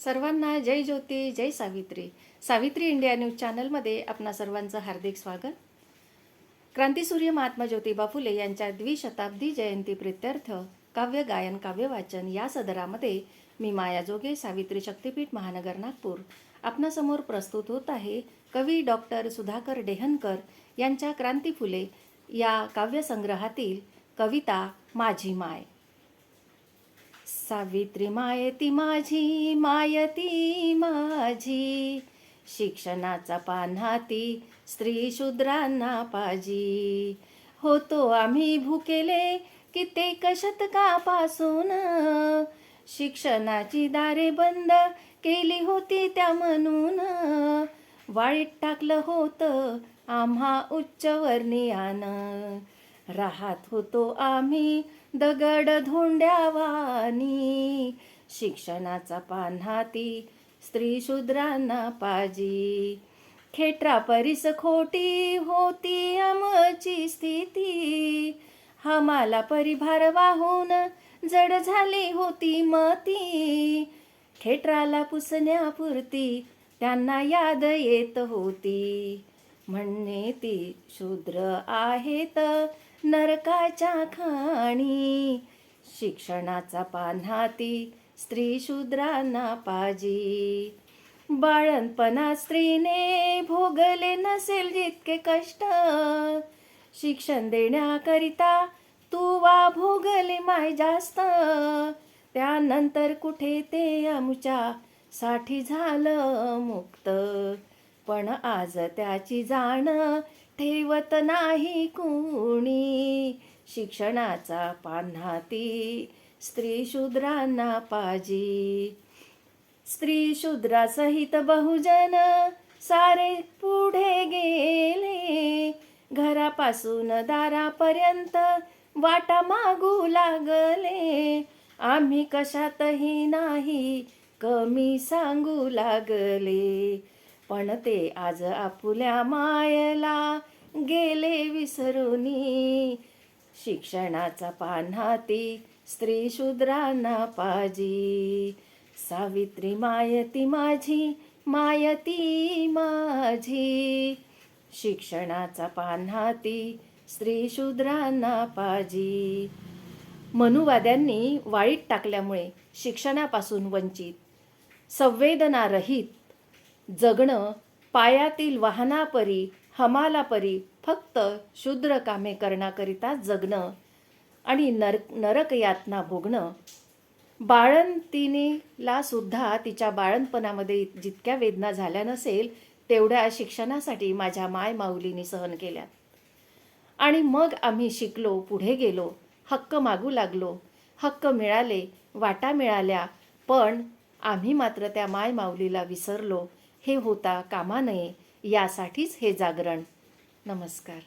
सर्वांना जय ज्योती जय Savitri. Savitri India news चॅनलमध्ये आपणा सर्वांचं हार्दिक स्वागत. क्रांतीसूर्य महात्मा ज्योतिबा फुले यांच्या द्विशताब्दी जयंती प्रित्यर्थ काव्य गायन काव्य वाचन या सदरामध्ये मी माया जोगे सावित्री शक्तीपीठ महानगर नागपूर आपणासमोर प्रस्तुत होत आहे. कवी डॉक्टर सुधाकर डेहनकर यांच्या क्रांती फुले या काव्यसंग्रहातील कविता माझी माय. सावित्री मायती माझी मायती माझी, शिक्षणाचा पान्हाती स्त्री शूद्रांना पाजी. होतो आम्ही भुकेले कित्येक शतकापासून, शिक्षणाची दारे बंद केली होती त्या म्हणून. वाळीत टाकलं होतं आम्हा उच्चवर्णीयानं, राहत होतो आम्ही दगड धोंड्यावानी. शिक्षणाचा पान्हाती स्त्री शूद्रांना पाजी. खेटरा परिस खोटी होती आमची स्थिती, आम्हाला परिभार वाहून जड झाली होती मती. खेटराला पुसण्यापुरती त्यांना याद येत होती, म्हणणे ती शूद्र आहेत नरकाच्या खाणी. शिक्षणाचा पान्हाती स्त्री शूद्रांना पाजी. बाळणपणात स्त्रीने भोगले नसेल जितके कष्ट, शिक्षण देण्याकरिता तू वा भोगले माय जास्त. त्यानंतर कुठे ते आमच्या साठी झालं मुक्त, पण आज त्याची जाण ठेवत नाही कुणी. शिक्षणाचा पान्हाती स्त्री शूद्रांना पाजी. स्त्री शूद्रासहित बहुजन सारे पुढे गेले, घरापासून दारापर्यंत वाटा मागू लागले. आम्ही कशातही नाही कमी सांगू लागले, पण ते आज आपुल्या मायला गेले विसरूनी. शिक्षणाचा पान्हाती स्त्री शूद्रांना पाजी. सावित्री मायती माझी मायती माझी, शिक्षणाचा पान्हाती स्त्री शूद्रांना पाजी. मनुवाद्यांनी वाळीत टाकल्यामुळे शिक्षणापासून वंचित, संवेदनारहित जगणं, पायातील वाहनापरी हमालापरी फक्त शूद्र कामे करण्याकरिता जगणं आणि नरक यातना भोगणं. बाळंतिणीला सुद्धा तिच्या बाळणपणामध्ये जितक्या वेदना झाल्या नसेल तेवढ्या शिक्षणासाठी माझ्या माय माऊलीने सहन केल्या. आणि मग आम्ही शिकलो, पुढे गेलो, हक्क मागू लागलो, हक्क मिळाले, वाटा मिळाल्या, पण आम्ही मात्र त्या माय माऊलीला विसरलो. हे होता कामा नये, यासाठीच हे जागरण. नमस्कार.